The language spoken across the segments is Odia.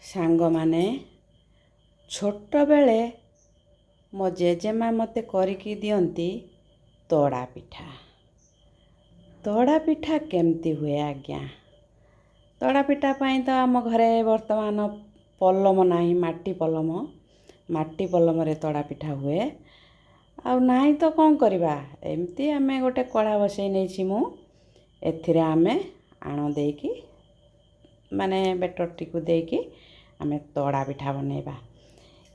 ସାଙ୍ଗମାନେ ଛୋଟବେଳେ ମୋ ଜେଜେମା ମୋତେ କରିକି ଦିଅନ୍ତି ତଡ଼ା ପିଠା। ତଡ଼ା ପିଠା କେମିତି ହୁଏ ଆଜ୍ଞା? ତଡ଼ା ପିଠା ପାଇଁ ତ ଆମ ଘରେ ବର୍ତ୍ତମାନ ପଲମ ନାହିଁ, ମାଟି ପଲମରେ ତଡ଼ା ପିଠା ହୁଏ। ଆଉ ନାହିଁ ତ କ'ଣ କରିବା, ଏମିତି ଆମେ ଗୋଟେ କଢ଼ା ବସେଇ ନେଇଛି ମୁଁ। ଏଥିରେ ଆମେ ଆଣ ଦେଇକି ମାନେ ବେଟରଟିକୁ ଦେଇକି ଆମେ ତଡ଼ା ପିଠା ବନେଇବା।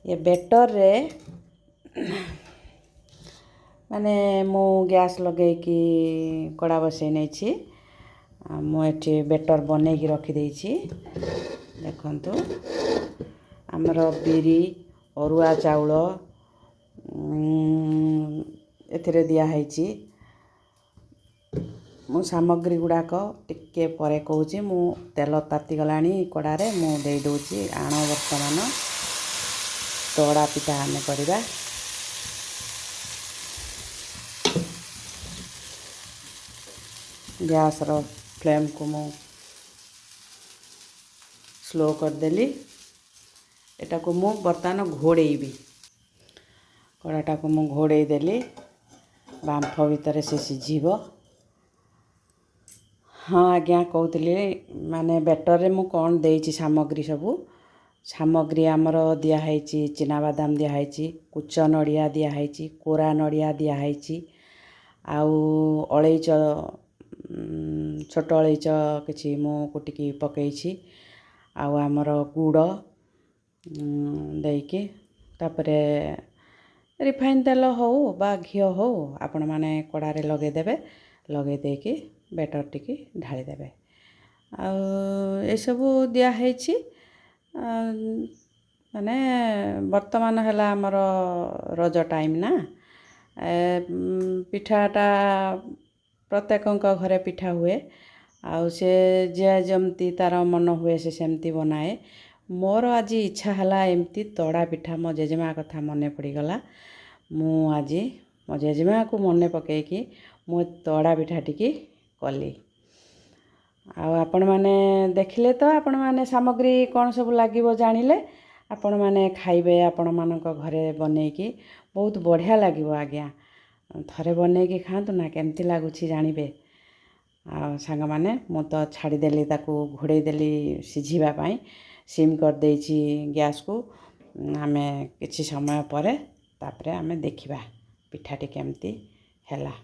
ଏ ବେଟରରେ ମାନେ ମୁଁ ଗ୍ୟାସ୍ ଲଗେଇକି କଡ଼ା ବସେଇ ନେଇଛି। ମୁଁ ଏଠି ବେଟର ବନେଇକି ରଖିଦେଇଛି। ଦେଖନ୍ତୁ, ଆମର ବିରି, ଅରୁଆ ଚାଉଳ ଏଥିରେ ଦିଆହେଇଛି। ମୁଁ ସାମଗ୍ରୀ ଗୁଡ଼ାକ ଟିକେ ପରେ କହୁଛି। ମୁଁ ତେଲ ତାତିଗଲାଣି କଡ଼ାରେ, ମୁଁ ଦେଇ ଦେଉଛି ଆଣ। ବର୍ତ୍ତମାନ ତଡ଼ା ପିଠା ଆମେ କରିବା। ଗ୍ୟାସ୍ର ଫ୍ଲେମ୍କୁ ମୁଁ ସ୍ଲୋ କରିଦେଲି। ଏଟାକୁ ମୁଁ ବର୍ତ୍ତମାନ ଘୋଡ଼େଇବି। କଡ଼ାଟାକୁ ମୁଁ ଘୋଡ଼େଇ ଦେଲି, ବାମ୍ଫ ଭିତରେ ସେ ସିଝିବ। ହଁ ଆଜ୍ଞା, କହୁଥିଲି ମାନେ ବେଟରରେ ମୁଁ କ'ଣ ଦେଇଛି ସାମଗ୍ରୀ ସବୁ। ସାମଗ୍ରୀ ଆମର ଦିଆହେଇଛି ଚିନାବାଦାମ ଦିଆହେଇଛି, କୁଚ ନଡ଼ିଆ ଦିଆହେଇଛି, କୋରା ନଡ଼ିଆ ଦିଆହେଇଛି, ଆଉ ଅଳେଇଚ, ଛୋଟ ଅଳେଇଚ କିଛି ମୁଁ କୁଟିକି ପକେଇଛି, ଆଉ ଆମର ଗୁଡ଼ ଦେଇକି, ତାପରେ ରିଫାଇନ୍ ତେଲ ହେଉ ବା ଘିଅ ହେଉ ଆପଣମାନେ କଡ଼ାରେ ଲଗେଇଦେବେ। ଲଗେଇ ଦେଇକି ବେଟରଟିକି ଢାଳିଦେବେ। ଆଉ ଏସବୁ ଦିଆହେଇଛି। ମାନେ ବର୍ତ୍ତମାନ ହେଲା ଆମର ରଜ ଟାଇମ୍ ନା। ପିଠାଟା ପ୍ରତ୍ୟେକଙ୍କ ଘରେ ପିଠା ହୁଏ। ଆଉ ସେ ଯିଏ ଯେମିତି ତା'ର ମନ ହୁଏ ସେ ସେମିତି ବନାଏ। ମୋର ଆଜି ଇଚ୍ଛା ହେଲା ଏମିତି ତଡ଼ା ପିଠା। ମୋ ଜେଜେମା କଥା ମନେ ପଡ଼ିଗଲା। ମୁଁ ଆଜି ମୋ ଜେଜେମାକୁ ମନେ ପକାଇକି ମୁଁ ତଡ଼ା ପିଠାଟିକି କଲି। ଆଉ ଆପଣମାନେ ଦେଖିଲେ ତ, ଆପଣମାନେ ସାମଗ୍ରୀ କ'ଣ ସବୁ ଲାଗିବ ଜାଣିଲେ। ଆପଣମାନେ ଖାଇବେ ଆପଣମାନଙ୍କ ଘରେ ବନେଇକି, ବହୁତ ବଢ଼ିଆ ଲାଗିବ ଆଜ୍ଞା। ଥରେ ବନେଇକି ଖାଆନ୍ତୁ ନା, କେମିତି ଲାଗୁଛି ଜାଣିବେ। ଆଉ ସାଙ୍ଗମାନେ, ମୁଁ ତ ଛାଡ଼ିଦେଲି, ତାକୁ ଘୋଡ଼େଇ ଦେଲି ସିଝିବା ପାଇଁ। ସିମ୍ କରିଦେଇଛି ଗ୍ୟାସ୍କୁ। ଆମେ କିଛି ସମୟ ପରେ ତାପରେ ଆମେ ଦେଖିବା ପିଠାଟି କେମିତି ହେଲା।